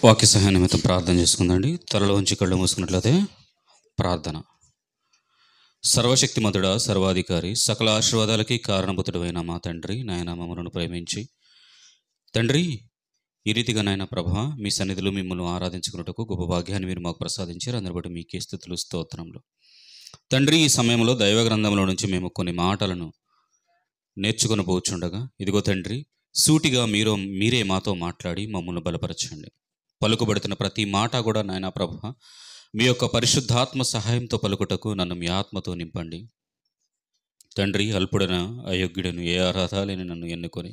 వాక్య సహాయ నిమిత్తం ప్రార్థన చేసుకుందండి. తలలో ఉంచి కళ్ళు మూసుకున్నట్లయితే ప్రార్థన. సర్వశక్తిమంతుడా, సర్వాధికారి, సకల ఆశీర్వాదాలకి కారణభూతుడైన మా తండ్రి, నాయన మమ్మలను ప్రేమించి తండ్రి ఈ రీతిగా నాయన ప్రభా మీ సన్నిధిలో మిమ్మల్ని ఆరాధించుకున్నట్టుకు గొప్ప భాగ్యాన్ని మీరు మాకు ప్రసాదించారు. అందరి బట్టి మీకే స్తుతులు స్తోత్రములు. తండ్రి, ఈ సమయంలో దైవ గ్రంథంలో నుంచి మేము కొన్ని మాటలను నేర్చుకుని పోచుండగా ఇదిగో తండ్రి, సూటిగా మీరే మాతో మాట్లాడి మమ్మల్ని బలపరచండి. పలుకుబడుతున్న ప్రతి మాట కూడా నాయనా ప్రభా మీ యొక్క పరిశుద్ధాత్మ సహాయంతో పలుకుటకు నన్ను మీ ఆత్మతో నింపండి. తండ్రి, అల్పుడన అయోగ్యుడను ఏ అర్హత లేని నన్ను ఎన్నుకొని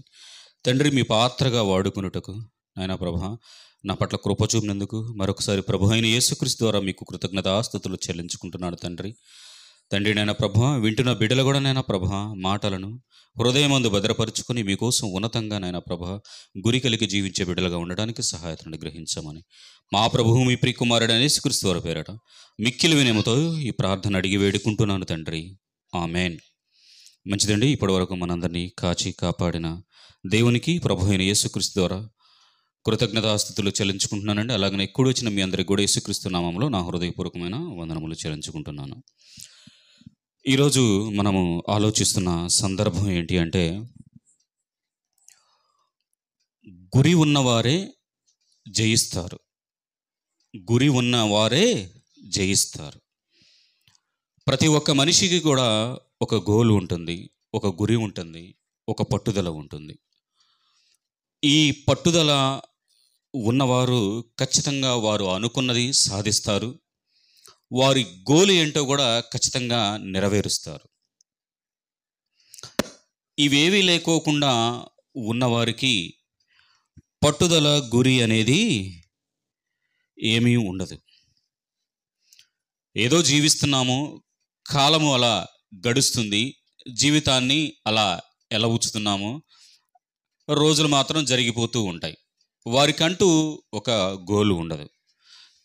తండ్రి మీ పాత్రగా వాడుకున్నటకు నాయనా ప్రభా నా పట్ల కృప చూపినందుకు మరొకసారి ప్రభు అయిన యేసుక్రీస్తు ద్వారా మీకు కృతజ్ఞతాస్తుతులు చెల్లించుకుంటున్నాను తండ్రి. తండ్రి నాయన ప్రభా వింటున్న బిడ్డలు కూడా నాయన ప్రభా మాటలను హృదయమందు భద్రపరుచుకొని మీకోసం ఉన్నతంగా నాయన ప్రభా గురి కలిగి జీవించే బిడ్డలుగా ఉండడానికి సహాయతను గ్రహించమని మా ప్రభువు మీ ప్రియకుమారుడు యేసుక్రీస్తు వారి పేరట మిక్కిలి వినయముతో ఈ ప్రార్థన అడిగి వేడుకుంటున్నాను తండ్రి. ఆమేన్. మంచిదండి. ఇప్పటి వరకు మనందరినీ కాచి కాపాడిన దేవునికి ప్రభు అయిన యేసుక్రీస్తు ద్వారా కృతజ్ఞతాస్తుతులు చెల్లించుకుంటున్నానండి. అలాగనే ఎక్కువ వచ్చిన మీ అందరికి కూడా యేసుక్రీస్తు నామంలో నా హృదయపూర్వకమైన వందనములు చెల్లించుకుంటున్నాను. ఈరోజు మనము ఆలోచిస్తున్న సందర్భం ఏంటి అంటే, గురి ఉన్నవారే జయిస్తారు. గురి ఉన్నవారే జయిస్తారు. ప్రతి ఒక్క మనిషికి కూడా ఒక గోల్ ఉంటుంది, ఒక గురి ఉంటుంది, ఒక పట్టుదల ఉంటుంది. ఈ పట్టుదల ఉన్నవారు ఖచ్చితంగా వారు అనుకున్నది సాధిస్తారు. వారి గోల్ ఏంటో కూడా ఖచ్చితంగా నెరవేరుస్తారు. ఇవేవీ లేకోకుండా ఉన్నవారికి పట్టుదల, గురి అనేది ఏమీ ఉండదు. ఏదో జీవిస్తున్నాము, కాలము అలా గడుస్తుంది, జీవితాన్ని అలా ఎలవుచుతున్నాము, రోజులు మాత్రం జరిగిపోతూ ఉంటాయి. వారికంటూ ఒక గోలు ఉండదు.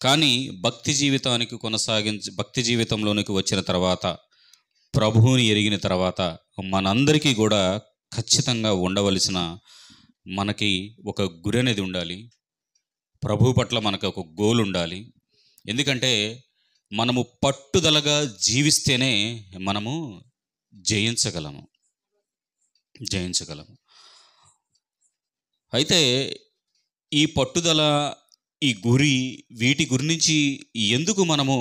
కానీ భక్తి జీవితంలోనికి వచ్చిన తర్వాత, ప్రభువుని ఎరిగిన తర్వాత మనందరికీ కూడా ఖచ్చితంగా ఉండవలసిన మనకి ఒక గురి అనేది ఉండాలి. ప్రభువు పట్ల మనకు ఒక గోల్ ఉండాలి. ఎందుకంటే మనము పట్టుదలగా జీవిస్తేనే మనము జయించగలము. అయితే ఈ పట్టుదల, ఈ గురి, వీటి గురించి ఎందుకు మనము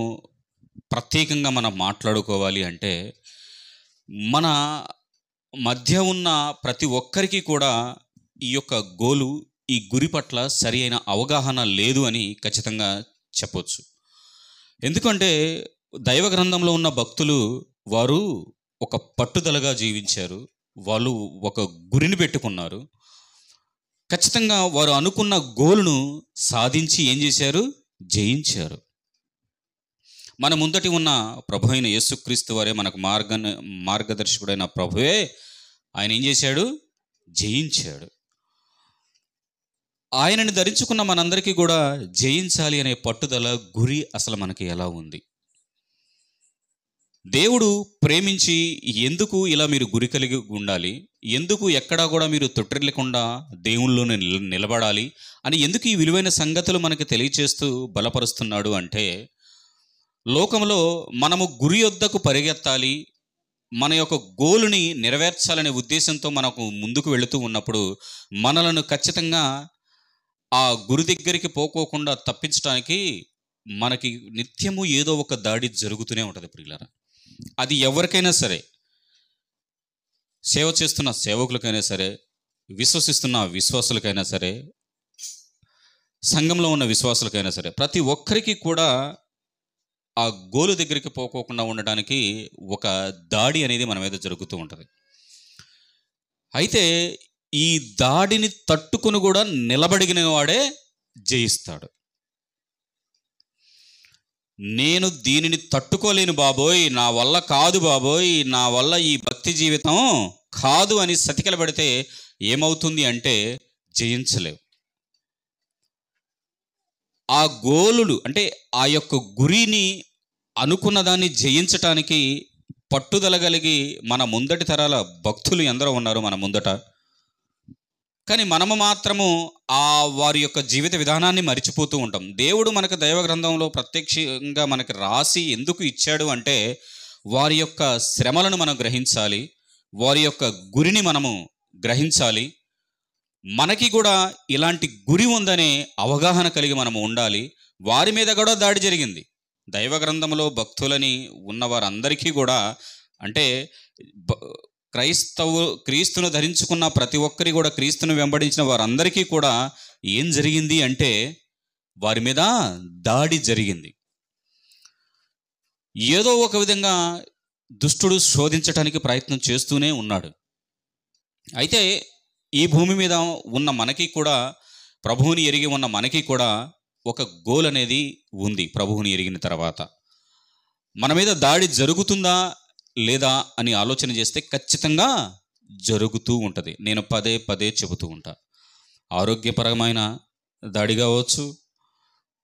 ప్రత్యేకంగా మనం మాట్లాడుకోవాలి అంటే, మన మధ్య ఉన్న ప్రతి ఒక్కరికి కూడా ఈ యొక్క గోలు, ఈ గురి పట్ల సరి అయిన అవగాహన లేదు అని ఖచ్చితంగా చెప్పొచ్చు. ఎందుకంటే దైవ గ్రంథంలో ఉన్న భక్తులు వారు ఒక పట్టుదలగా జీవించారు. వాళ్ళు ఒక గురిని పెట్టుకున్నారు. ఖచ్చితంగా వారు అనుకున్న గోలును సాధించి ఏం చేశారు? జయించారు. మన ముందటి ఉన్న ప్రభు అయిన యేసుక్రీస్తు వారే మనకు మార్గదర్శకుడైన ప్రభువే. ఆయన ఏం చేశాడు? జయించాడు. ఆయనని ధరించుకున్న మనందరికీ కూడా జయించాలి అనే పట్టుదల, గురి అసలు మనకి ఎలా ఉంది? దేవుడు ప్రేమించి ఎందుకు ఇలా మీరు గురి కలిగి ఉండాలి, ఎందుకు ఎక్కడా కూడా మీరు తొట్టిల్లకుండా దేవుళ్ళలోనే నిలబడాలి అని ఎందుకు ఈ విలువైన సంగతులు మనకి తెలియచేస్తూ బలపరుస్తున్నాడు అంటే, లోకంలో మనము గురి యొద్దకు పరిగెత్తాలి, మన యొక్క గోలుని నెరవేర్చాలనే ఉద్దేశంతో మనకు ముందుకు వెళుతూ ఉన్నప్పుడు మనలను ఖచ్చితంగా ఆ గురి దగ్గరికి పోకోకుండా తప్పించడానికి మనకి నిత్యము ఏదో ఒక దాడి జరుగుతూనే ఉంటుంది ప్రియులారా. అది ఎవరికైనా సరే, సేవ చేస్తున్న సేవకులకైనా సరే, విశ్వసిస్తున్న విశ్వాసులకైనా సరే, సంఘంలో ఉన్న విశ్వాసులకైనా సరే, ప్రతి ఒక్కరికి కూడా ఆ గోలు దగ్గరికి పోకోకుండా ఉండడానికి ఒక దాడి అనేది మన మీద జరుగుతూ ఉంటుంది. అయితే ఈ దాడిని తట్టుకుని కూడా నిలబడిన వాడే జయిస్తాడు. నేను దీనిని తట్టుకోలేను బాబోయ్, నా వల్ల కాదు బాబోయ్, నా వల్ల ఈ భక్తి జీవితం కాదు అని సతికిలబడితే ఏమవుతుంది అంటే జయించలేవు. ఆ గోలులు అంటే ఆ యొక్క గురిని, అనుకున్న దాన్ని జయించటానికి పట్టుదల కలిగి మన ముందటి తరాల భక్తులు ఎందరో ఉన్నారు మన ముందట. కానీ మనము మాత్రము వారి యొక్క జీవిత విధానాన్ని మరిచిపోతూ ఉంటాం. దేవుడు మనకు దైవ గ్రంథంలో ప్రత్యక్షంగా మనకి రాసి ఎందుకు ఇచ్చాడు అంటే వారి యొక్క శ్రమలను మనం గ్రహించాలి, వారి యొక్క గురిని మనము గ్రహించాలి. మనకి కూడా ఇలాంటి గురి ఉందనే అవగాహన కలిగి మనము ఉండాలి. వారి మీద కూడా దాడి జరిగింది. దైవ గ్రంథంలో భక్తులని ఉన్న వారందరికీ కూడా, అంటే క్రీస్తును ధరించుకున్న ప్రతి ఒక్కరి కూడా, క్రీస్తును వెంబడించిన వారందరికీ కూడా ఏం జరిగింది అంటే వారి మీద దాడి జరిగింది. ఏదో ఒక విధంగా దుష్టుడు శోధించడానికి ప్రయత్నం చేస్తూనే ఉన్నాడు. అయితే ఈ భూమి మీద ఉన్న మనకి కూడా, ప్రభువుని ఎరిగి ఉన్న మనకి కూడా ఒక గోల్ అనేది ఉంది. ప్రభువుని ఎరిగిన తర్వాత మన మీద దాడి జరుగుతుందా లేదా అని ఆలోచన చేస్తే ఖచ్చితంగా జరుగుతూ ఉంటుంది. నేను పదే పదే చెబుతూ ఉంటా. ఆరోగ్యపరమైన దాడి కావచ్చు,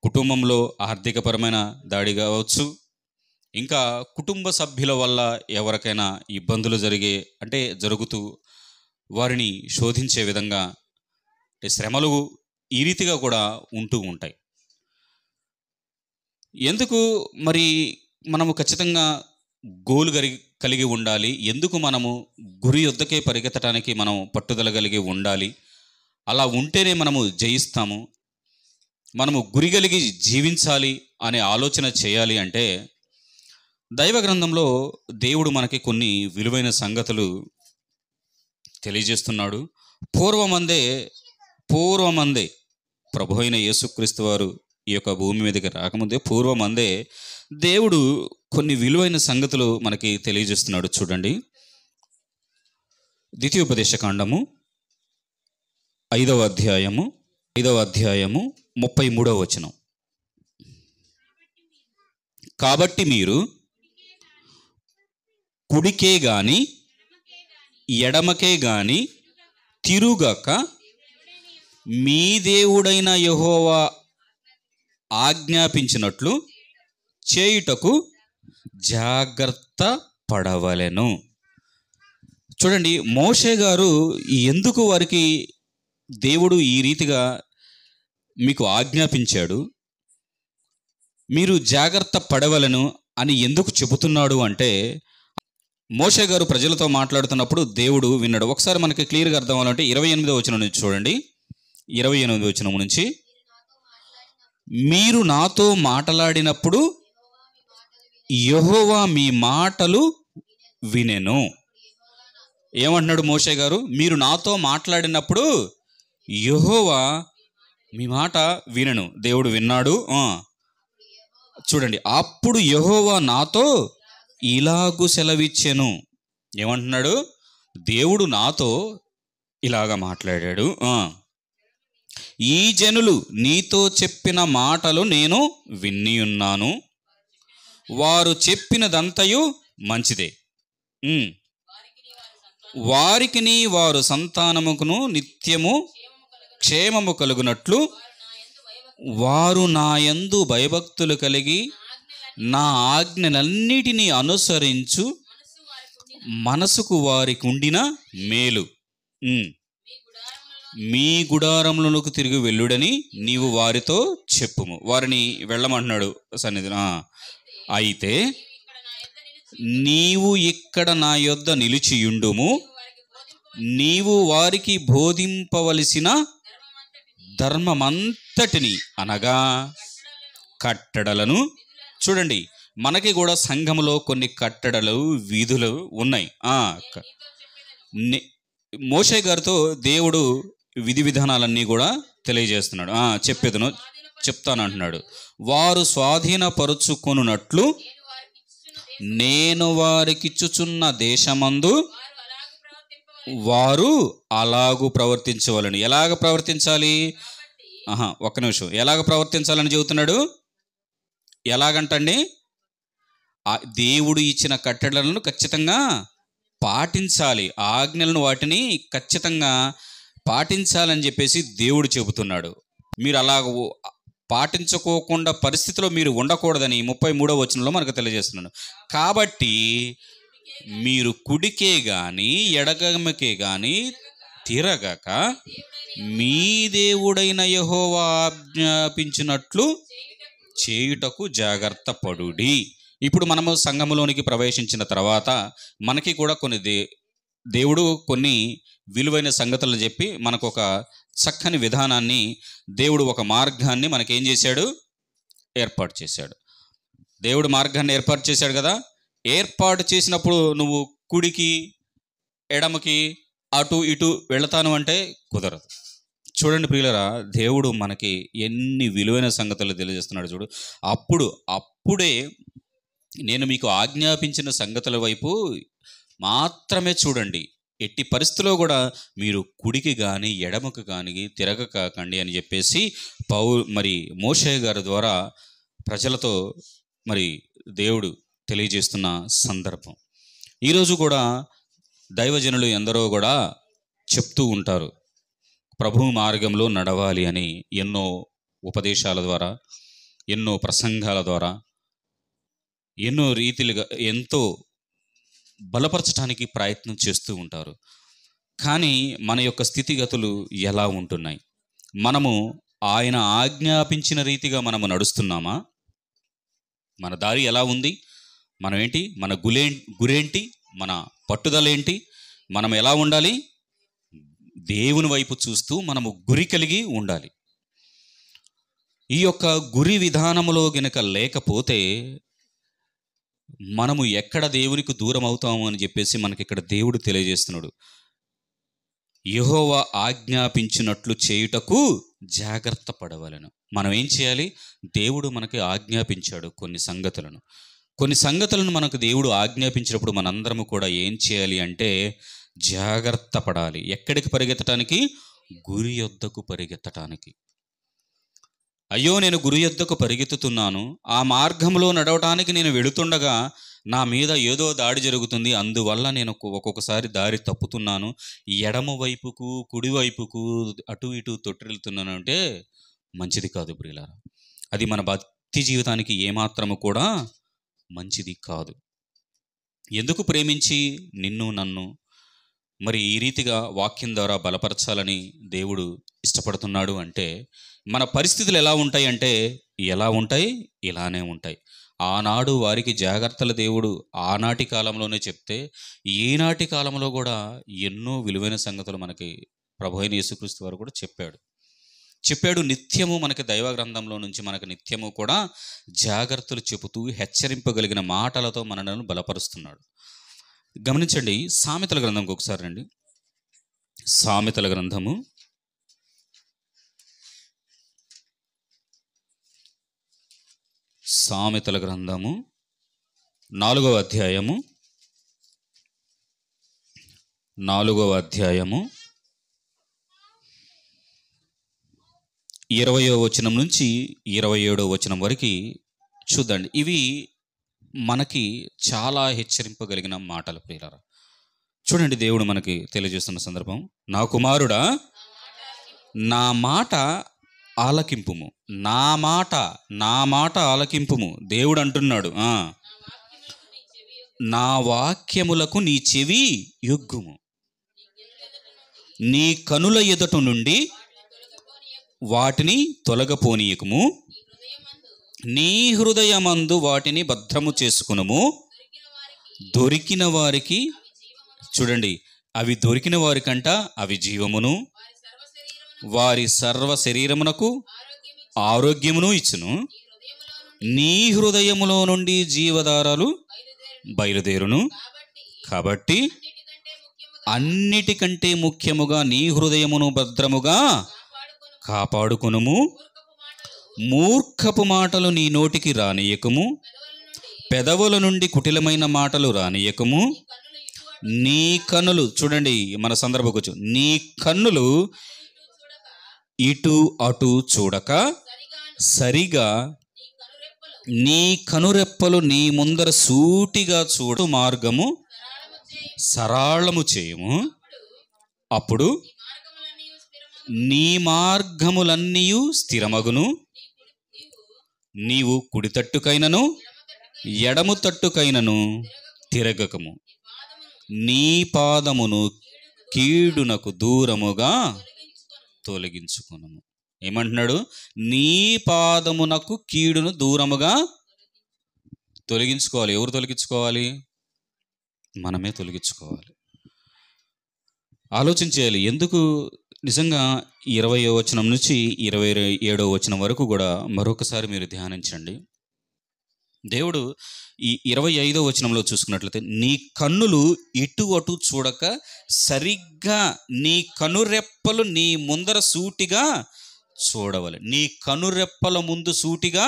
కుటుంబంలో ఆర్థికపరమైన దాడి కావచ్చు, ఇంకా కుటుంబ సభ్యుల వల్ల ఎవరికైనా ఇబ్బందులు జరుగుతూ వారిని శోధించే విధంగా శ్రమలు ఈ రీతిగా కూడా ఉంటూ ఉంటాయి. ఎందుకు మరి మనము ఖచ్చితంగా గోల్ కలిగి ఉండాలి? ఎందుకు మనము గురి యొద్దకే పరిగెత్తడానికి మనం పట్టుదల కలిగి ఉండాలి? అలా ఉంటేనే మనము జయిస్తాము. మనము గురి కలిగి జీవించాలి అనే ఆలోచన చేయాలి అంటే దైవ గ్రంథంలో దేవుడు మనకి కొన్ని విలువైన సంగతులు తెలియజేస్తున్నాడు. పూర్వమందే ప్రభు అయిన యేసుక్రీస్తు వారు ఈ యొక్క భూమి మీదకి రాకముందే పూర్వమందే దేవుడు కొన్ని విలువైన సంగతులు మనకి తెలియజేస్తున్నాడు. చూడండి, ద్వితీయోపదేశకాండము 5వ అధ్యాయము 33వ వచనం. కాబట్టి మీరు కుడికే గాని ఎడమకే గాని తిరుగక మీ దేవుడైన యెహోవా ఆజ్ఞాపించినట్లు చేయుటకు జాగ్రత్త పడవలెను. చూడండి, మోషే గారు ఎందుకు వారికి దేవుడు ఈ రీతిగా మీకు ఆజ్ఞాపించాడు, మీరు జాగ్రత్త పడవలను అని ఎందుకు చెబుతున్నాడు అంటే, మోషే గారు ప్రజలతో మాట్లాడుతున్నప్పుడు దేవుడు విన్నాడు. ఒకసారి మనకి క్లియర్గా అర్థం అవ్వాలంటే 28వ వచనం నుంచి చూడండి. 28వ వచనం నుంచి, మీరు నాతో మాట్లాడినప్పుడు యెహోవా మీ మాటలు వినెను. ఏమంటున్నాడు మోషే గారు? మీరు నాతో మాట్లాడినప్పుడు యెహోవా మీ మాట వినెను. దేవుడు విన్నాడు. చూడండి, అప్పుడు యెహోవా నాతో ఇలాగు సెలవిచ్చెను. ఏమంటున్నాడు? దేవుడు నాతో ఇలాగా మాట్లాడాడు. ఈ జనులు నీతో చెప్పిన మాటలు నేను విని ఉన్నాను, వారు చెప్పినదంతయు మంచిదే. వారికిని వారు సంతానముకును నిత్యము క్షేమము కలుగునట్లు వారు నా యందు భయభక్తులు కలిగి నా ఆజ్ఞలన్నిటినీ అనుసరించు మనసుకు వారికి ఉండిన మేలు. మీ గుడారములకు తిరిగి వెళ్ళుడని నీవు వారితో చెప్పుము. వారిని వెళ్ళమంటున్నాడు సన్నిధిన. అయితే నీవు ఇక్కడ నా యొద్ద నిలిచియుండుము, నీవు వారికి బోధింపవలసిన ధర్మమంతటిని అనగా కట్టడలను. చూడండి, మనకి కూడా సంఘములో కొన్ని కట్టడలు, విధులు ఉన్నాయి. మోషే గారితో దేవుడు విధి విధానాలన్నీ కూడా తెలియజేస్తున్నాడు. చెప్తానంటున్నాడు. వారు స్వాధీనపరుచుకొనున్నట్లు నేను వారికిచ్చుచున్న దేశమందు వారు అలాగూ ప్రవర్తించవాలని. ఎలాగ ప్రవర్తించాలి? ఒక్క నిమిషం. ఎలాగ ప్రవర్తించాలని చెబుతున్నాడు? ఎలాగంటండి? దేవుడు ఇచ్చిన కట్టడలను ఖచ్చితంగా పాటించాలి, ఆజ్ఞలను వాటిని ఖచ్చితంగా పాటించాలని చెప్పేసి దేవుడు చెబుతున్నాడు. మీరు అలాగ పాటించుకోకుండా పరిస్థితిలో మీరు ఉండకూడదని 33వ వచనంలో మనకు తెలియజేస్తున్నాడు. కాబట్టి మీరు కుడికే కానీ ఎడమకే కానీ తిరగక మీ దేవుడైన యెహోవా ఆజ్ఞాపించినట్లు చేయుటకు జాగ్రత్త పడుడి. ఇప్పుడు మనము సంఘములోనికి ప్రవేశించిన తర్వాత మనకి కూడా దేవుడు కొన్ని విలువైన సంగతులను చెప్పి మనకు ఒక చక్కని విధానాన్ని, దేవుడు ఒక మార్గాన్ని మనకేం చేశాడు, ఏర్పాటు చేశాడు. దేవుడు మార్గాన్ని ఏర్పాటు చేశాడు కదా. ఏర్పాటు చేసినప్పుడు నువ్వు కుడికి ఎడమకి అటు ఇటు వెళతాను అంటే కుదరదు. చూడండి ప్రియులరా, దేవుడు మనకి ఎన్ని విలువైన సంగతులు తెలియజేస్తున్నాడు చూడు. అప్పుడే నేను మీకు ఆజ్ఞాపించిన సంగతుల వైపు మాత్రమే చూడండి, ఎట్టి పరిస్థితిలో కూడా మీరు కుడికి కానీ ఎడమకు కానీ తిరగకండి అని చెప్పేసి మోషే గారి ద్వారా ప్రజలతో దేవుడు తెలియజేస్తున్న సందర్భం. ఈరోజు కూడా దైవజనులు ఎందరో కూడా చెప్తూ ఉంటారు, ప్రభు మార్గంలో నడవాలి అని. ఎన్నో ఉపదేశాల ద్వారా, ఎన్నో ప్రసంగాల ద్వారా, ఎన్నో రీతిలుగా ఎంతో బలపరచడానికి ప్రయత్నం చేస్తూ ఉంటారు. కానీ మన యొక్క స్థితిగతులు ఎలా ఉంటున్నాయి? మనము ఆయన ఆజ్ఞాపించిన రీతిగా మనము నడుస్తున్నామా? మన దారి ఎలా ఉంది? మనమేంటి? మన గురేంటి? మన పట్టుదల ఏంటి? మనం ఎలా ఉండాలి? దేవుని వైపు చూస్తూ మనము గురి కలిగి ఉండాలి. ఈ యొక్క గురి విధానములో గనక లేకపోతే మనము ఎక్కడ దేవునికి దూరం అవుతాము అని చెప్పేసి మనకి ఇక్కడ దేవుడు తెలియజేస్తున్నాడు. యెహోవా ఆజ్ఞాపించినట్లు చేయుటకు జాగ్రత్త పడవలెను. మనం ఏం చేయాలి? దేవుడు మనకి ఆజ్ఞాపించాడు కొన్ని సంగతులను మనకు దేవుడు ఆజ్ఞాపించినప్పుడు మనందరము కూడా ఏం చేయాలి అంటే జాగ్రత్త పడాలి. ఎక్కడికి పరిగెత్తటానికి? గురి యొద్దకు పరిగెత్తటానికి. అయ్యో, నేను గురి యొద్దకు పరిగెత్తుతున్నాను, ఆ మార్గంలో నడవటానికి నేను వెళుతుండగా నా మీద ఏదో దాడి జరుగుతుంది, అందువల్ల నేను ఒక్కొక్కసారి దారి తప్పుతున్నాను, ఎడమ వైపుకు కుడివైపుకు అటు ఇటు తొట్టిల్లుతున్నాను అంటే మంచిది కాదు ప్రియులారా. అది మన భక్తి జీవితానికి ఏమాత్రము కూడా మంచిది కాదు. ఎందుకు ప్రేమించి నిన్ను నన్ను ఈ రీతిగా వాక్యం ద్వారా బలపరచాలని దేవుడు ఇష్టపడుతున్నాడు అంటే, మన పరిస్థితులు ఎలా ఉంటాయి అంటే ఎలా ఉంటాయి? ఇలానే ఉంటాయి. ఆనాడు వారికి జాగ్రత్తలు దేవుడు ఆనాటి కాలంలోనే చెప్తే, ఈనాటి కాలంలో కూడా ఎన్నో విలువైన సంగతులు మనకి ప్రభు అయిన యేసుక్రీస్తు వారు కూడా చెప్పాడు. నిత్యము మనకి దైవ గ్రంథంలో నుంచి మనకు నిత్యము కూడా జాగ్రత్తలు చెబుతూ హెచ్చరింపగలిగిన మాటలతో మనలను బలపరుస్తున్నాడు. గమనించండి, సామెతల గ్రంథంకి ఒకసారి రండి. సామెతల గ్రంథము 4వ అధ్యాయము 20వ వచనం నుంచి 27వ వచనం వరకు చూద్దండి. ఇవి మనకి చాలా హెచ్చరింపగలిగిన మాటలు ప్రియులారా. చూడండి, దేవుడు మనకి తెలియజేస్తున్న సందర్భం. నా కుమారుడా, నా మాట ఆలకింపుము, నా మాట ఆలకింపుము. దేవుడు అంటున్నాడు, నా వాక్యములకు నీ చెవి యొగ్గుము, నీ కనుల ఎదుట నుండి వాటిని తొలగపోనీయకుము, నీ హృదయమందు వాటిని భద్రము చేసుకునుము. దొరికిన వారికి, చూడండి, అవి దొరికిన వారికంట అవి జీవమును, వారి సర్వ శరీరమునకు ఆరోగ్యమును ఇచ్చును. నీ హృదయములో నుండి జీవధారాలు బయలుదేరును. కాబట్టి అన్నిటికంటే ముఖ్యముగా నీ హృదయమును భద్రముగా కాపాడుకొనుము. మూర్ఖపు మాటలు నీ నోటికి రానియకము, పెదవుల నుండి కుటిలమైన మాటలు రానియకము. నీ కన్నులు, చూడండి మన సందర్భకొచ్చు, నీ కన్నులు ఇటు అటు చూడక సరిగా నీ కనురెప్పలు నీ ముందర సూటిగా చూడు మార్గము సరళము చేయము. అప్పుడు నీ మార్గములన్నీ స్థిరమగును. నీవు కుడి తట్టుకైనను ఎడము తట్టుకైనను తిరగకము. నీ పాదమును కీడునకు దూరముగా తొలగించుకును. ఏమంటున్నాడు? నీ పాదమునకు కీడును దూరముగా తొలగించుకోవాలి. ఎవరు తొలగించుకోవాలి? మనమే తొలగించుకోవాలి. ఆలోచించేయాలి. ఎందుకు నిజంగా 20వ వచనం నుంచి 27వ వచనం వరకు కూడా మరొకసారి మీరు ధ్యానించండి. దేవుడు ఈ 25వ వచనంలో చూసుకున్నట్లయితే, నీ కన్నులు ఇటు అటు చూడక సరిగ్గా నీ కనురెప్పలు నీ ముందర సూటిగా చూడవలెను. నీ కనురెప్పల ముందు సూటిగా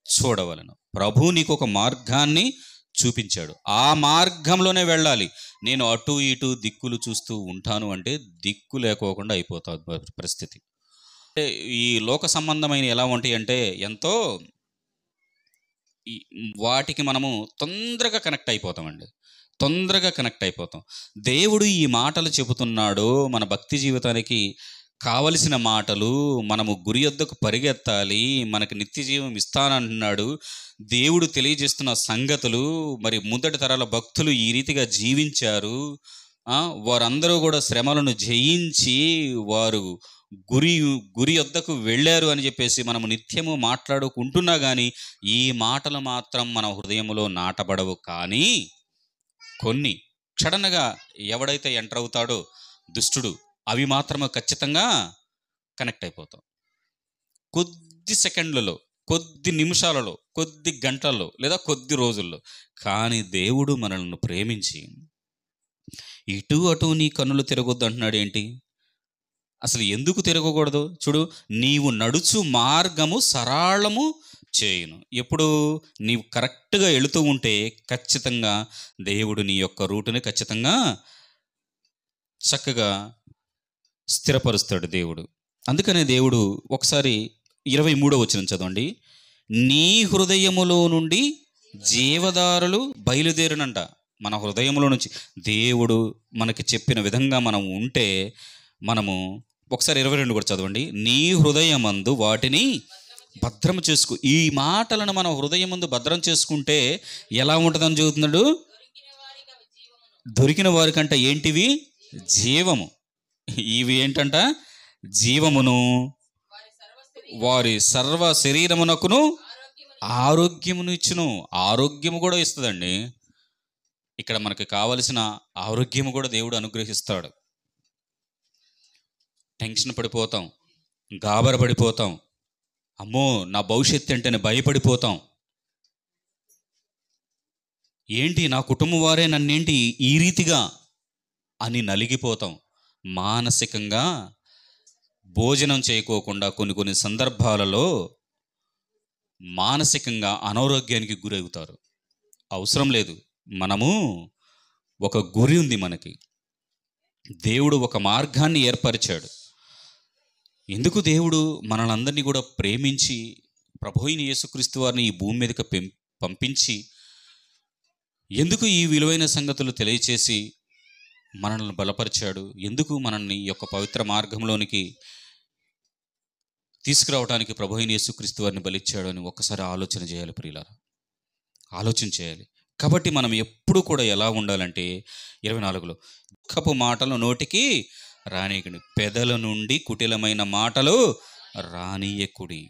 చూడవలెను. ప్రభు నీకు ఒక మార్గాన్ని చూపించాడు. ఆ మార్గంలోనే వెళ్ళాలి. నేను అటు ఇటు దిక్కులు చూస్తూ ఉంటాను అంటే దిక్కు లేకోకుండా అయిపోతుంది పరిస్థితి. అంటే ఈ లోక సంబంధమైన ఎలా ఉంటాయి అంటే ఎంతో వాటికి మనము తొందరగా కనెక్ట్ అయిపోతామండి. తొందరగా కనెక్ట్ అయిపోతాం. దేవుడు ఈ మాటలు చెబుతున్నాడు. మన భక్తి జీవితానికి కావలసిన మాటలు, మనము గురి యొద్దకు పరిగెత్తాలి, మనకు నిత్య జీవం ఇస్తానంటున్నాడు. దేవుడు తెలియజేస్తున్న సంగతులు, మరి ముందటి తరాల భక్తులు ఈ రీతిగా జీవించారు. వారందరూ కూడా శ్రమలను జయించి వారు గురి యొద్దకు వెళ్ళారు అని చెప్పేసి మనము నిత్యము మాట్లాడుకుంటున్నా కానీ ఈ మాటలు మాత్రం మన హృదయంలో నాటబడవు. కానీ కొన్ని సడన్గా ఎవడైతే ఎంటర్ అవుతాడో దుష్టుడు, అవి మాత్రమే ఖచ్చితంగా కనెక్ట్ అయిపోతాం. కొద్ది సెకండ్లలో, కొద్ది నిమిషాలలో, కొద్ది గంటల్లో లేదా కొద్ది రోజుల్లో. కానీ దేవుడు మనల్ని ప్రేమించి ఇటు అటు నీ కన్నులు తిరగొద్దు అంటున్నాడు. ఏంటి అసలు? ఎందుకు తిరగకూడదు? చూడు, నీవు నడుచు మార్గము సరళము చేయును. ఎప్పుడు నీవు కరెక్ట్గా వెళుతూ ఉంటే ఖచ్చితంగా దేవుడు నీ యొక్క రూటుని ఖచ్చితంగా చక్కగా స్థిరపరుస్తాడు దేవుడు. అందుకనే దేవుడు ఒకసారి 23వ వచనం చదవండి. నీ హృదయములో నుండి జీవదారులు బయలుదేరునంట. మన హృదయంలో నుంచి దేవుడు మనకి చెప్పిన విధంగా మనం ఉంటే మనము ఒకసారి 22 కూడా చదవండి. నీ హృదయమందు వాటిని భద్రం చేసుకో. ఈ మాటలను మనం హృదయమందు భద్రం చేసుకుంటే ఎలా ఉంటుందని చెబుతున్నాడు? దొరికిన వారికంట ఏంటివి? జీవము. ఇవి ఏంటంట? జీవమును వారి సర్వ శరీరమునకును ఆరోగ్యమును ఇచ్చును. ఆరోగ్యము కూడా ఇస్తుందండి. ఇక్కడ మనకి కావలసిన ఆరోగ్యము కూడా దేవుడు అనుగ్రహిస్తాడు. టెన్షన్ పడిపోతాం, గాబర పడిపోతాం, అమ్మో నా భవిష్యత్తు అంటేనే భయపడిపోతాం. ఏంటి నా కుటుంబం వారే నన్నేంటి ఈ రీతిగా అని నలిగిపోతాం. మానసికంగా భోజనం చేయకోకుండా కొన్ని సందర్భాలలో మానసికంగా అనారోగ్యానికి గురవుతారు. అవసరం లేదు. మనము ఒక గురి ఉంది మనకి. దేవుడు ఒక మార్గాన్ని ఏర్పరిచాడు. ఎందుకు దేవుడు మనలందరినీ కూడా ప్రేమించి ప్రభు అయిన యేసుక్రీస్తు వారిని ఈ భూమి మీదకి పంపించి ఎందుకు ఈ విలువైన సంగతులు తెలియచేసి మనల్ని బలపరిచాడు? ఎందుకు మనల్ని ఈ యొక్క పవిత్ర మార్గంలోనికి తీసుకురావడానికి ప్రభు అయిన యేసుక్రీస్తు వారిని బలిచ్చాడు అని ఒక్కసారి ఆలోచన చేయాలి ప్రియులారా. ఆలోచన చేయాలి. కాబట్టి మనం ఎప్పుడు కూడా ఎలా ఉండాలంటే 24లో దుఃఖపు మాటలు నోటికి రానీయకుడి, పెదల నుండి కుటిలమైన మాటలు రానియకుడి.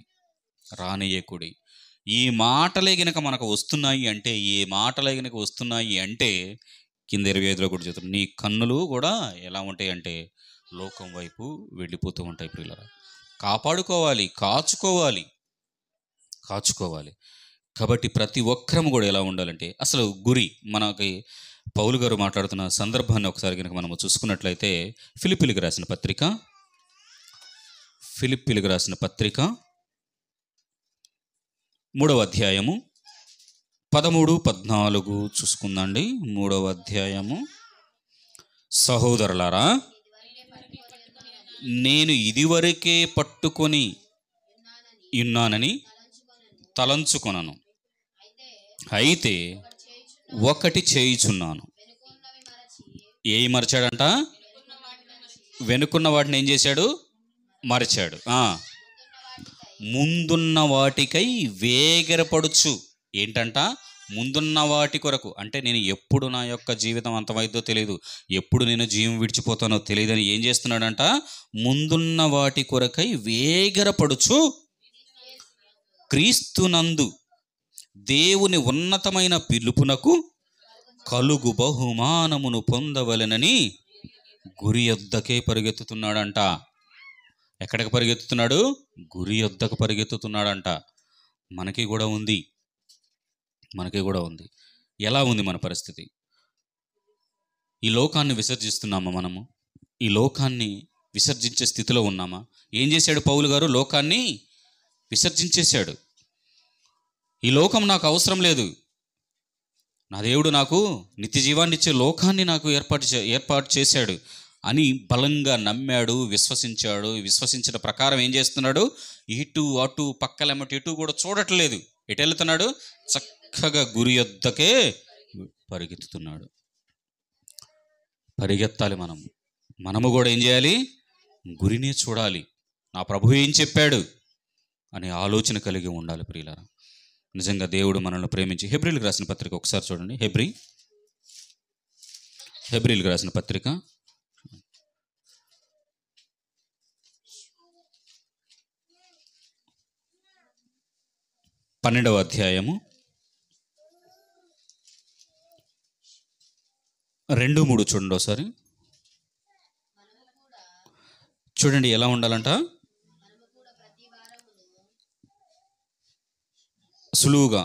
ఈ మాటలే గనక మనకు వస్తున్నాయి అంటే, కింద 25లో కూడా చెప్తారు, నీ కన్నులు కూడా ఎలా ఉంటాయి అంటే లోకం వైపు వెళ్ళిపోతూ ఉంటాయి. ప్రియులారా, కాపాడుకోవాలి, కాచుకోవాలి. కాబట్టి ప్రతి ఒక్కరము కూడా ఎలా ఉండాలంటే అసలు గురి. మనకి పౌలు గారు మాట్లాడుతున్న సందర్భాన్ని ఒకసారి కనుక మనము చూసుకున్నట్లయితే ఫిలిప్పీలకు రాసిన పత్రిక 3వ అధ్యాయము 13-14 చూసుకుందండి. 3వ అధ్యాయము. సహోదరులారా, నేను ఇదివరకే పట్టుకొని ఉన్నానని తలంచుకొనను, అయితే ఒకటి చేయుచున్నాను. ఏమి మరిచాడంట? వెనుకున్న వాటిని ఏం చేశాడు? మరిచాడు. ముందున్న వాటికై వేగరపడుచు. ఏంటంట? ముందున్న వాటి కొరకు, అంటే నేను ఎప్పుడు నా యొక్క జీవితం అంతమైద్దో తెలియదు, ఎప్పుడు నేను జీవం విడిచిపోతానో తెలియదని ఏం చేస్తున్నాడంట, ముందున్న వాటి కొరకై వేగరపడుచు క్రీస్తునందు దేవుని ఉన్నతమైన పిలుపునకు కలుగు బహుమానమును పొందవలెనని గురి యొద్దకే పరిగెత్తుతున్నాడంట. ఎక్కడికి పరిగెత్తుతున్నాడు? గురి యొద్దకు పరిగెత్తుతున్నాడంట. మనకి కూడా ఉంది. ఎలా ఉంది మన పరిస్థితి? ఈ లోకాన్ని విసర్జిస్తున్నామా మనము? ఈ లోకాన్ని విసర్జించే స్థితిలో ఉన్నామా? ఏం చేశాడు పౌలు గారు? లోకాన్ని విసర్జించేశాడు. ఈ లోకం నాకు అవసరం లేదు, నా దేవుడు నాకు నిత్య జీవాన్ని ఇచ్చే లోకాన్ని నాకు ఏర్పాటు చేశాడు అని బలంగా నమ్మాడు, విశ్వసించిన ప్రకారం ఏం చేస్తున్నాడు? ఇటు అటు పక్కలెమ్మటి ఎటు కూడా చూడట్లేదు. ఎటు వెళ్తున్నాడు? చక్కగా గురి యొద్దకే పరిగెత్తుతున్నాడు. పరిగెత్తాలి మనము కూడా ఏం చేయాలి? గురిని చూడాలి. నా ప్రభువు ఏం చెప్పాడు అనే ఆలోచన కలిగి ఉండాలి ప్రియులారా. నిజంగా దేవుడు మనల్ని ప్రేమించి, హెబ్రీలకు రాసిన పత్రిక ఒకసారి చూడండి. హెబ్రీలకు రాసిన పత్రిక 12వ అధ్యాయము 2-3 చూడండి ఒకసారి. చూడండి ఎలా ఉండాలంట. సులువుగా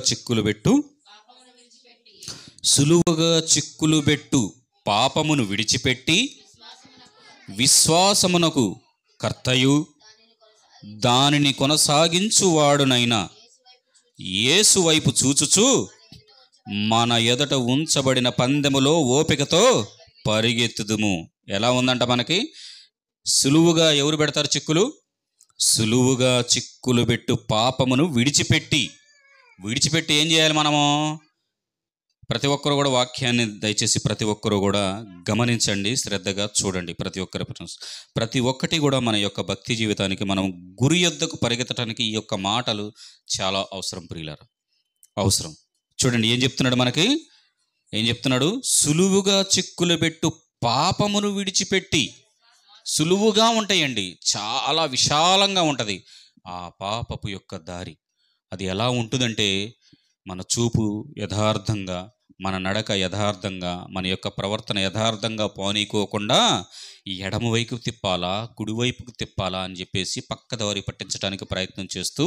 చిక్కులు పెట్టు పాపమును విడిచిపెట్టి విశ్వాసమునకు కర్తయు దానిని కొనసాగించువాడునైనా యేసు వైపు చూచుచు మన ఎదుట ఉంచబడిన పందెములో ఓపికతో పరిగెత్తుదుము. ఎలా ఉందంట మనకి? సులువుగా ఎవరు పెడతారు చిక్కులు? సులువుగా చిక్కులు పెట్టు పాపమును విడిచిపెట్టి ఏం చేయాలి మనము? ప్రతి ఒక్కరు కూడా వాక్యాన్ని దయచేసి ప్రతి ఒక్కరు కూడా గమనించండి, శ్రద్ధగా చూడండి. ప్రతి ఒక్కటి కూడా మన యొక్క భక్తి జీవితానికి, మనం గురి యొద్దకు పరిగెత్తడానికి ఈ యొక్క మాటలు చాలా అవసరం ప్రియులారా, అవసరం. చూడండి ఏం చెప్తున్నాడు? సులువుగా చిక్కులు పెట్టు పాపమును విడిచిపెట్టి. సులువుగా ఉంటాయండి, చాలా విశాలంగా ఉంటుంది ఆ పాపపు యొక్క దారి. అది ఎలా ఉంటుందంటే, మన చూపు యథార్థంగా, మన నడక యథార్థంగా, మన యొక్క ప్రవర్తన యథార్థంగా పోనీకోకుండా ఎడమ వైపుకు తిప్పాలా, కుడివైపుకు తిప్పాలా అని చెప్పేసి పక్కదారి పట్టించడానికి ప్రయత్నం చేస్తూ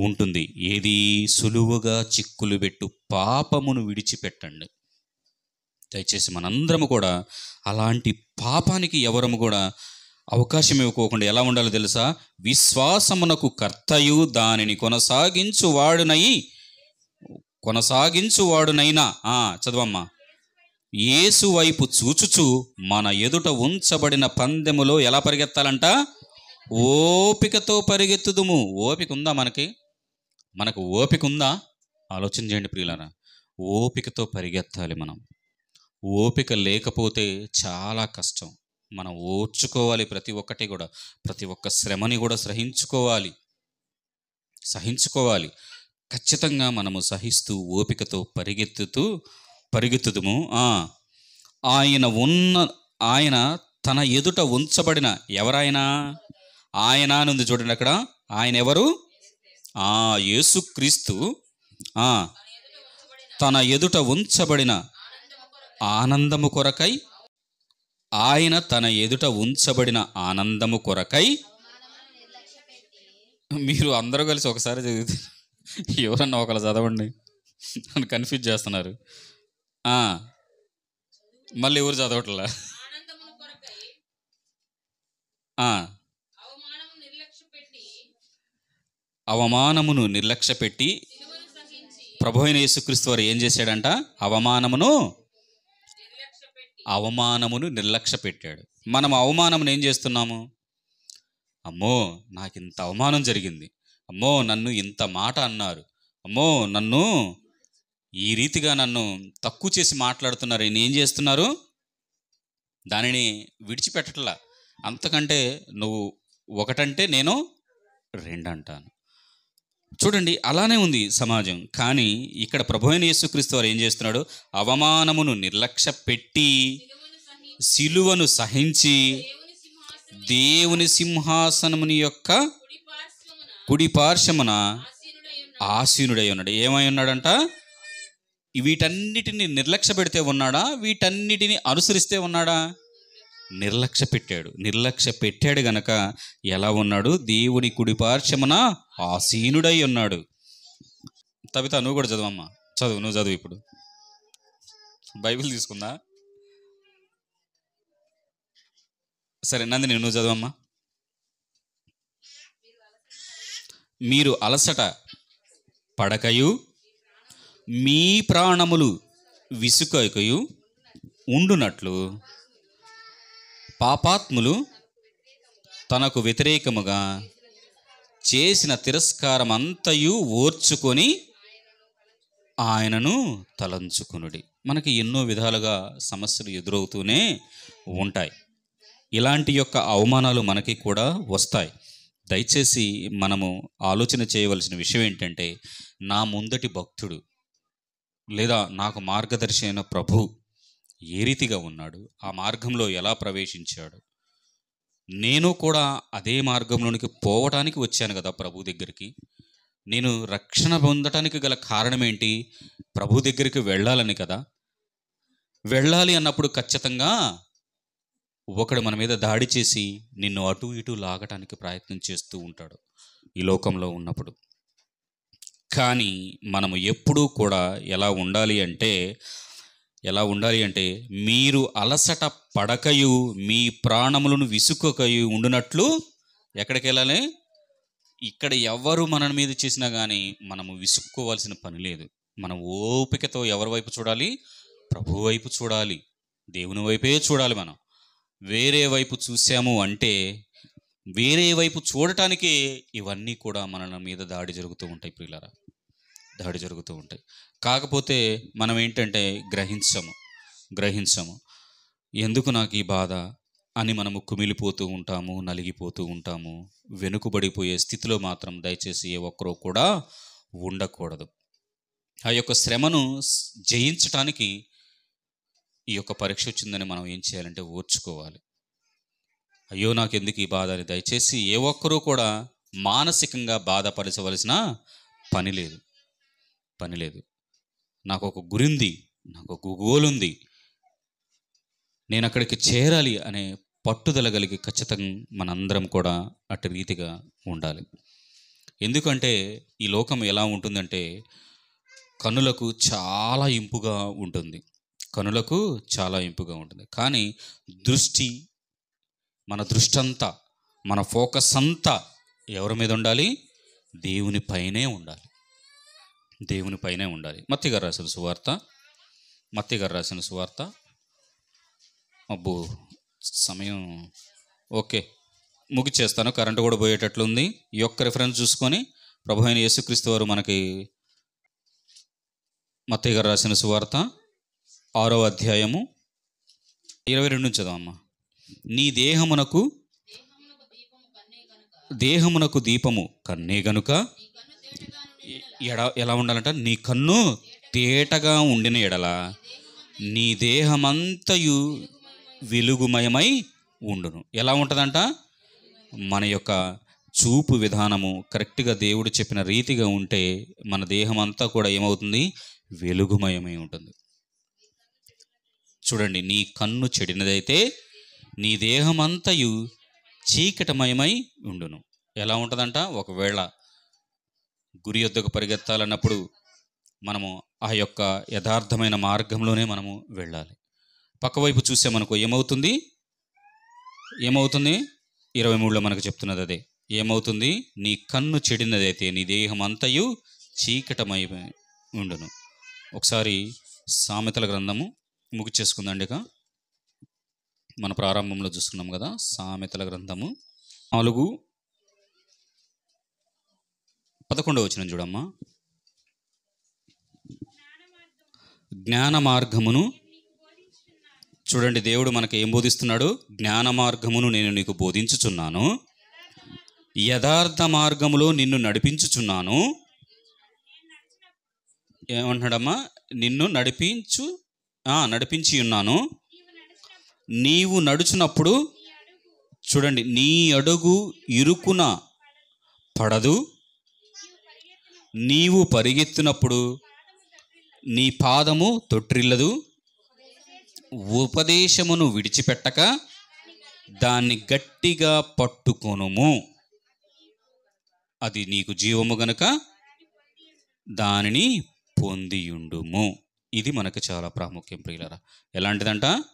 ఉంటుంది. ఏది? సులువుగా చిక్కులు పెట్టు పాపమును విడిచిపెట్టండి. దయచేసి మనందరము కూడా అలాంటి పాపానికి ఎవరము కూడా అవకాశం ఇవ్వకోకుండా ఎలా ఉండాలో తెలుసా? విశ్వాసమునకు కర్తయు దానిని కొనసాగించువాడునైనా చదవమ్మా. యేసు వైపు చూచుచు మన ఎదుట ఉంచబడిన పందెములో ఎలా పరిగెత్తాలంట? ఓపికతో పరిగెత్తుదుము. ఓపిక ఉందా మనకు ఓపిక ఉందా? ఆలోచన చేయండి ప్రియులారా. ఓపికతో పరిగెత్తాలి మనం. ఓపిక లేకపోతే చాలా కష్టం. మనం ఓర్చుకోవాలి. ప్రతి ఒక్క శ్రమని కూడా సహించుకోవాలి. ఖచ్చితంగా మనము సహిస్తూ ఓపికతో పరిగెత్తుదుము. ఆయన తన ఎదుట ఉంచబడిన, ఎవరైనా ఆయన నుండి చూడండి అక్కడ. ఆయన ఎవరు? యేసుక్రీస్తు తన ఎదుట ఉంచబడిన ఆనందము కొరకై, ఆయన తన ఎదుట ఉంచబడిన ఆనందము కొరకై. మీరు అందరూ కలిసి ఒకసారి చదివితే, ఎవరన్నా ఒకరు చదవండి, నన్ను కన్ఫ్యూజ్ చేస్తున్నారు. మళ్ళీ ఎవరు చదవట్లా? అవమానమును నిర్లక్ష్యపెట్టి ప్రభు అయిన యేసుక్రీస్తు వారు ఏం చేశాడంట? అవమానమును నిర్లక్ష్య పెట్టాడు. మనం అవమానమును ఏం చేస్తున్నాము? అమ్మో నాకు ఇంత అవమానం జరిగింది, అమ్మో నన్ను ఇంత మాట అన్నారు, అమ్మో నన్ను ఈ రీతిగా నన్ను తక్కువ చేసి మాట్లాడుతున్నారు. ఏం చేస్తున్నారు? దానిని విడిచిపెట్టట్లా. అంతకంటే నువ్వు ఒకటంటే నేను 2 అంటాను. చూడండి, అలానే ఉంది సమాజం. కానీ ఇక్కడ ప్రభువైన యేసుక్రీస్తు వారు ఏం చేస్తున్నాడు? అవమానమును నిర్లక్ష్య పెట్టి సిలువను సహించి దేవుని సింహాసనముని యొక్క కుడి పార్శ్వమున ఆసీనుడై ఉన్నాడు. ఏమై ఉన్నాడంట? వీటన్నిటిని నిర్లక్ష్య పెడితే ఉన్నాడా? వీటన్నిటిని అనుసరిస్తే ఉన్నాడా? నిర్లక్ష్య పెట్టాడు గనక ఎలా ఉన్నాడు? దేవుని కుడి పార్శ్వమున ఆసీనుడై ఉన్నాడు. తబిత, నువ్వు కూడా చదవమ్మా. నువ్వు చదువు. ఇప్పుడు బైబిల్ తీసుకుందా? సరే నందిని, నువ్వు చదవమ్మా. మీరు అలసట పడకయు మీ ప్రాణములు విసుకయు ఉండునట్లు పాపాత్ములు తనకు వ్యతిరేకముగా చేసిన తిరస్కారమంతయు ఓర్చుకొని ఆయనను తలంచుకొనుడి. మనకి ఎన్నో విధాలుగా సమస్యలు ఎదురవుతూనే ఉంటాయి. ఇలాంటి యొక్క అవమానాలు మనకి కూడా వస్తాయి. దయచేసి మనము ఆలోచన చేయవలసిన విషయం ఏంటంటే, నా ముందటి భక్తుడు లేదా నాకు మార్గదర్శి అయిన ప్రభు ఏ రీతిగా ఉన్నాడు, ఆ మార్గంలో ఎలా ప్రవేశించాడు, నేను కూడా అదే మార్గంలోనికి పోవటానికి వచ్చాను కదా ప్రభు దగ్గరికి. నేను రక్షణ పొందటానికి గల కారణం ఏంటి? ప్రభు దగ్గరికి వెళ్ళాలని కదా. వెళ్ళాలి అన్నప్పుడు ఖచ్చితంగా ఒకడు మన మీద దాడి చేసి నిన్ను అటు ఇటు లాగటానికి ప్రయత్నం చేస్తూ ఉంటాడు ఈ లోకంలో ఉన్నప్పుడు. కానీ మనము ఎప్పుడూ కూడా ఎలా ఉండాలి అంటే మీరు అలసట పడకయు మీ ప్రాణములను విసుకయు ఉండునట్లు ఎక్కడికి వెళ్ళాలి? ఇక్కడ ఎవరు మన మీద చేసినా కానీ మనము విసుక్కోవాల్సిన పని లేదు. మనం ఓపికతో ఎవరి వైపు చూడాలి? ప్రభు వైపు చూడాలి, దేవుని వైపే చూడాలి. మనం వేరే వైపు చూసాము అంటే, వేరే వైపు చూడటానికే ఇవన్నీ కూడా మన మీద దాడి జరుగుతూ ఉంటాయి ప్రియులారా, దాడి జరుగుతూ ఉంటాయి. కాకపోతే మనం ఏంటంటే గ్రహించము. ఎందుకు నాకు ఈ బాధ అని మనము కుమిలిపోతూ ఉంటాము, నలిగిపోతూ ఉంటాము. వెనుకబడిపోయే స్థితిలో మాత్రం దయచేసి ఏ ఒక్కరూ కూడా ఉండకూడదు. ఆ యొక్క శ్రమను జయించటానికి ఈ యొక్క పరీక్ష వచ్చిందని మనం ఏం చేయాలంటే ఓర్చుకోవాలి. అయ్యో నాకెందుకు ఈ బాధ అని దయచేసి ఏ ఒక్కరూ కూడా మానసికంగా బాధపరచవలసిన పని లేదు. నాకు ఒక గురి ఉంది, నాకు ఒక గోల్ ఉంది, నేను అక్కడికి చేరాలి అనే పట్టుదల కలిగి ఖచ్చితంగా మనందరం కూడా అటు రీతిగా ఉండాలి. ఎందుకంటే ఈ లోకం ఎలా ఉంటుందంటే కనులకు చాలా ఇంపుగా ఉంటుంది, కానీ మన దృష్టి అంతా, మన ఫోకస్ అంతా ఎవరి మీద ఉండాలి? దేవుని పైనే ఉండాలి. మత్తయి గారు రాసిన సువార్త అబ్బో సమయం ఓకే ముగిచేస్తాను, కరెంటు కూడా పోయేటట్లుంది. ఈ యొక్క రిఫరెన్స్ చూసుకొని ప్రభు అయిన యేసుక్రీస్తు వారు మనకి మత్తయి గారు రాసిన సువార్త 6వ అధ్యాయము 22 నుంచి చదవమ్మా. నీ దేహమునకు దీపము కన్నే గనుక ఎలా ఉండాలంట? నీ కన్ను తేటగా ఉండిన ఎడల నీ దేహమంతయు వెలుగుమయమై ఉండును. ఎలా ఉంటుందంట? మన యొక్క చూపు విధానము కరెక్ట్గా దేవుడు చెప్పిన రీతిగా ఉంటే మన దేహం అంతా కూడా ఏమవుతుంది? వెలుగుమయమై ఉంటుంది. చూడండి, నీ కన్ను చెడినదైతే నీ దేహమంతయు చీకటమయమై ఉండును. ఎలా ఉంటుందంట? ఒకవేళ గురి యొద్దకు పరిగెత్తాలన్నప్పుడు మనము ఆ యొక్క యథార్థమైన మార్గంలోనే మనము వెళ్ళాలి. పక్కవైపు చూసామనుకో ఏమవుతుంది? 23లో మనకు చెప్తున్నది అదే. ఏమవుతుంది? నీ కన్ను చెడినదైతే నీ దేహం అంతయు చీకటమై ఉండును. ఒకసారి సామెతల గ్రంథము ముగిచేసుకుందండి. ఇక మన ప్రారంభంలో చూసుకున్నాం కదా, సామెతల గ్రంథము 4:11 వచనం చూడమ్మా. జ్ఞాన మార్గమును, చూడండి దేవుడు మనకి ఏం బోధిస్తున్నాడు? జ్ఞాన మార్గమును నేను నీకు బోధించుచున్నాను, యథార్థ మార్గములో నిన్ను నడిపించుచున్నాను, ఏమంటున్నాడమ్మా? నిన్ను నడిపించి ఉన్నాను. నీవు నడుచున్నప్పుడు చూడండి, నీ అడుగు ఇరుకున పడదు. నీవు పరిగెత్తినప్పుడు నీ పాదము తొట్టిల్లదు. ఉపదేశమును విడిచిపెట్టక దాన్ని గట్టిగా పట్టుకొనుము. అది నీకు జీవము గనుక దానిని పొందియుండుము. ఇది మనకు చాలా ప్రాముఖ్యం ప్రియులారా. ఎలాంటిదంట?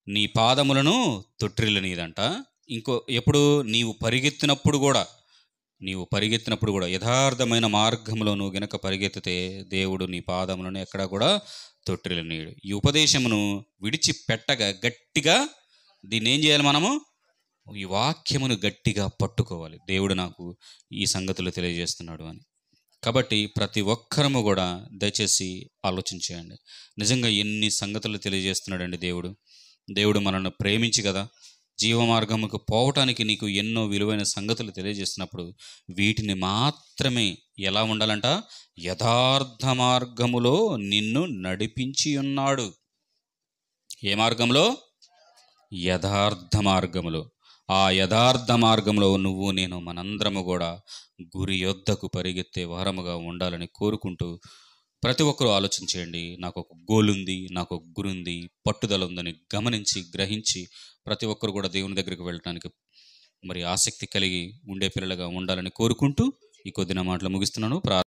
నీ పాదములను తొట్టిల్లనిదంట. ఎప్పుడు? నీవు పరిగెత్తినప్పుడు కూడా యథార్థమైన మార్గంలో నువ్వు గనక పరిగెత్తితే దేవుడు నీ పాదములను ఎక్కడా కూడా తొట్టిల్లనీయుడు. ఈ ఉపదేశమును విడిచిపెట్టగా గట్టిగా దీన్ని ఏం చేయాలి? మనము ఈ వాక్యమును గట్టిగా పట్టుకోవాలి. దేవుడు నాకు ఈ సంగతులు తెలియజేస్తున్నాడు అని. కాబట్టి ప్రతి ఒక్కరము కూడా దయచేసి ఆలోచించేయండి. నిజంగా ఎన్ని సంగతులు తెలియజేస్తున్నాడండి దేవుడు మనల్ని ప్రేమించి కదా జీవమార్గముకు పోవటానికి నీకు ఎన్నో విలువైన సంగతులు తెలియజేస్తున్నప్పుడు వీటిని మాత్రమే ఎలా ఉండాలంట? యథార్థ మార్గములో నిన్ను నడిపించి ఉన్నాడు. ఏ మార్గంలో? యథార్థ మార్గములో. ఆ యథార్థ మార్గంలో నువ్వు నేను మనందరము కూడా గురి యొద్దకు పరిగెత్తే వారముగా ఉండాలని కోరుకుంటూ ప్రతి ఒక్కరూ ఆలోచించేయండి. నాకు ఒక గోల్ ఉంది, నాకు ఒక గురి ఉంది, పట్టుదల ఉందని గమనించి గ్రహించి ప్రతి ఒక్కరు కూడా దేవుని దగ్గరికి వెళ్ళడానికి మరి ఆసక్తి కలిగి ఉండే పిల్లలుగా ఉండాలని కోరుకుంటూ ఈ కొద్దిన మాటలు ముగిస్తున్నాను.